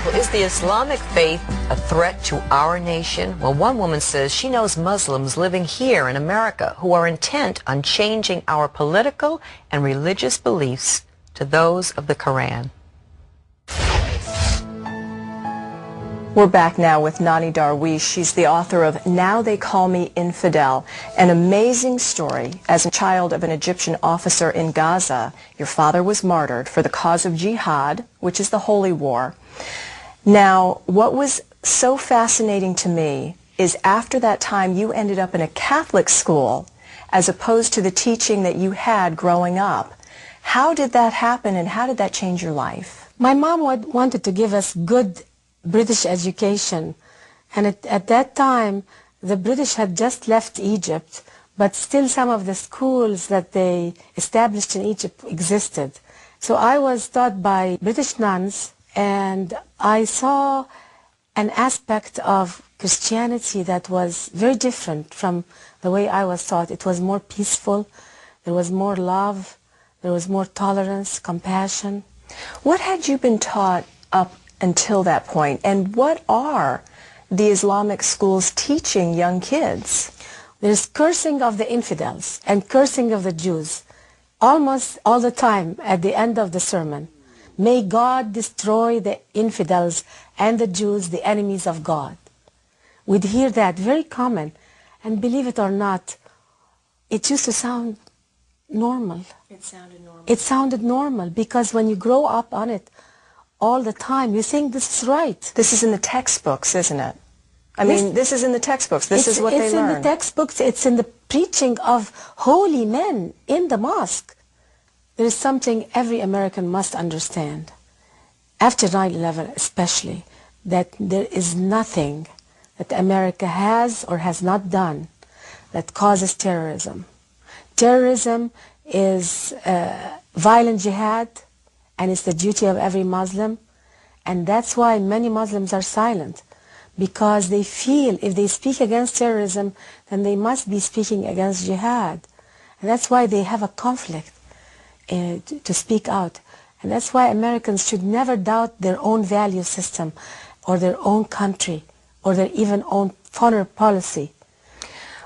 Well, is the Islamic faith a threat to our nation? Well, one woman says she knows Muslims living here in America who are intent on changing our political and religious beliefs to those of the Qur'an. We're back now with Nonie Darwish. She's the author of Now They Call Me Infidel, an amazing story. As a child of an Egyptian officer in Gaza, your father was martyred for the cause of jihad, which is the holy war. Now, what was so fascinating to me is after that time you ended up in a Catholic school as opposed to the teaching that you had growing up. How did that happen and how did that change your life? My mom wanted to give us good British education, and at that time the British had just left Egypt, but still some of the schools that they established in Egypt existed. So I was taught by British nuns, and I saw an aspect of Christianity that was very different from the way I was taught. It was more peaceful, there was more love, there was more tolerance, compassion. What had you been taught up until that point, and what are the Islamic schools teaching young kids? There's cursing of the infidels and cursing of the Jews almost all the time at the end of the sermon. May God destroy the infidels and the Jews, the enemies of God. We'd hear that very common, and believe it or not, it used to sound normal. It sounded normal. It sounded normal because when you grow up on it all the time, you think this is right. This is in the textbooks, isn't it? I mean, this is in the textbooks. This is what they learn. It's in the textbooks. It's in the preaching of holy men in the mosque. There is something every American must understand, after 9/11 especially, that there is nothing that America has or has not done that causes terrorism. Terrorism is violent jihad, and it's the duty of every Muslim, and that's why many Muslims are silent, because they feel if they speak against terrorism, then they must be speaking against jihad, and that's why they have a conflict to speak out, and that's why Americans should never doubt their own value system, or their own country, or their even own foreign policy.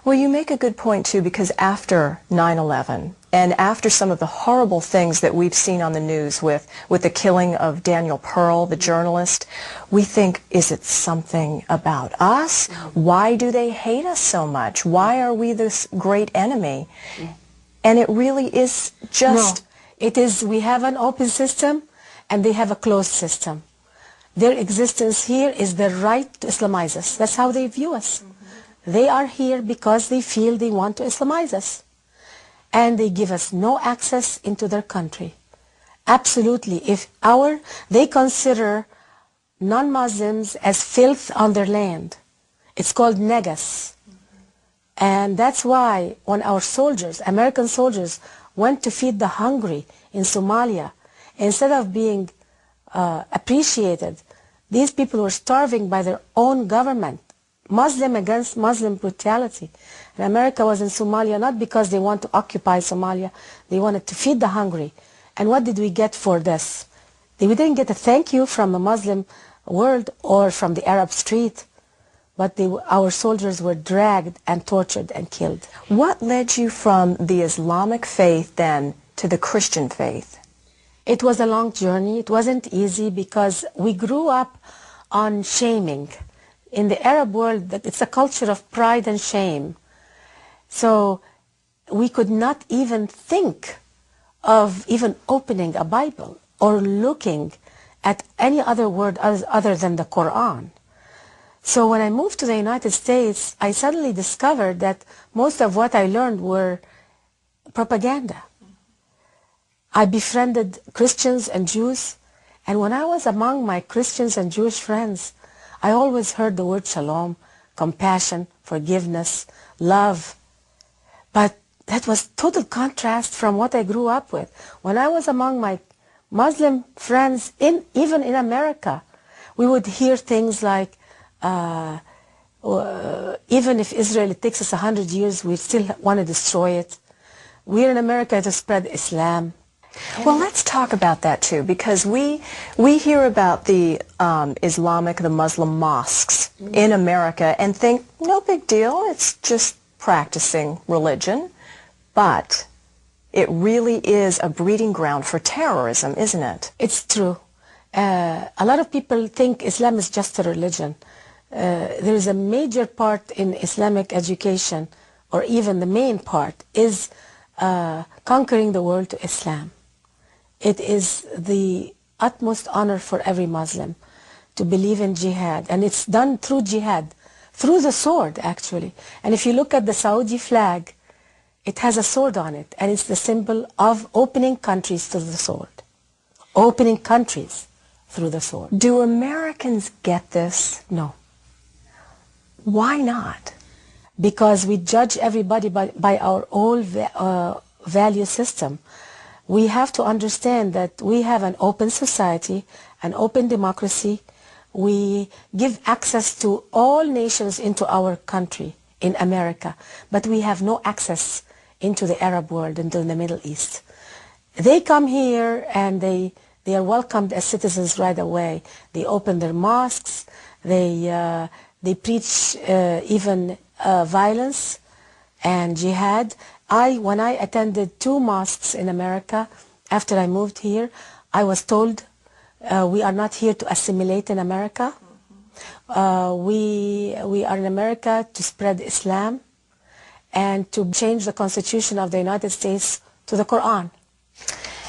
Well, you make a good point, too, because after 9/11, and after some of the horrible things that we've seen on the news with the killing of Daniel Pearl, the journalist, we think, is it something about us? Why do they hate us so much? Why are we this great enemy? And it really is just... No, it is, we have an open system, and they have a closed system. Their existence here is the right to Islamize us. That's how they view us. They are here because they feel they want to Islamize us. And they give us no access into their country. Absolutely. They consider non-Muslims as filth on their land. It's called negas. And that's why when our soldiers, American soldiers, went to feed the hungry in Somalia, instead of being appreciated, these people were starving by their own government. Muslim against Muslim brutality. And America was in Somalia not because they want to occupy Somalia, they wanted to feed the hungry. And what did we get for this? We didn't get a thank you from the Muslim world or from the Arab street, but our soldiers were dragged and tortured and killed. What led you from the Islamic faith then to the Christian faith? It was a long journey. It wasn't easy because we grew up on shaming. In the Arab world, it's a culture of pride and shame. So we could not even think of even opening a Bible or looking at any other word other than the Qur'an. So when I moved to the United States, I suddenly discovered that most of what I learned were propaganda. I befriended Christians and Jews, and when I was among my Christians and Jewish friends, I always heard the word shalom, compassion, forgiveness, love. But that was total contrast from what I grew up with. When I was among my Muslim friends, even in America, we would hear things like, even if Israel, it takes us 100 years, we still want to destroy it. We're in America to spread Islam. Well, let's talk about that too, because we hear about the Islamic, the Muslim mosques in America and think, no big deal, it's just practicing religion. But it really is a breeding ground for terrorism, isn't it? It's true. A lot of people think Islam is just a religion. There is a major part in Islamic education, or even the main part, is conquering the world to Islam. It is the utmost honor for every Muslim to believe in jihad, and it's done through jihad, through the sword actually. And if you look at the Saudi flag, it has a sword on it, and it's the symbol of opening countries to the sword. Opening countries through the sword. Do Americans get this? No. Why not? Because we judge everybody by our own value system. We have to understand that we have an open society, an open democracy. We give access to all nations into our country, in America, but we have no access into the Arab world, into the Middle East. They come here and they are welcomed as citizens right away. They open their mosques, they preach even violence and jihad. When I attended 2 mosques in America after I moved here, I was told we are not here to assimilate in America. We are in America to spread Islam and to change the Constitution of the United States to the Qur'an.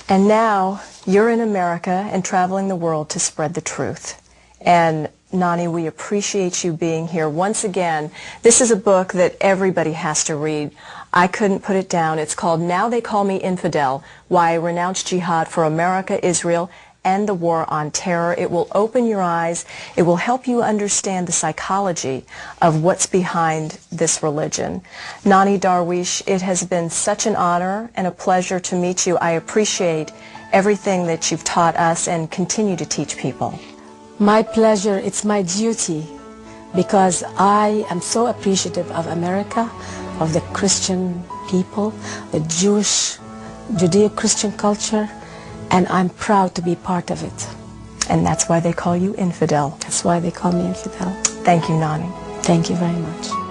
And now you're in America and traveling the world to spread the truth. And Nonie, we appreciate you being here. Once again, this is a book that everybody has to read. I couldn't put it down. It's called Now They Call Me Infidel, Why I Renounce Jihad for America, Israel, and the War on Terror. It will open your eyes. It will help you understand the psychology of what's behind this religion. Nonie Darwish, it has been such an honor and a pleasure to meet you. I appreciate everything that you've taught us and continue to teach people. My pleasure. It's my duty, because I am so appreciative of America, of the Christian people, the Jewish, Judeo-Christian culture, and I'm proud to be part of it. And that's why they call you infidel. That's why they call me infidel. Thank you, Nonie. Thank you very much.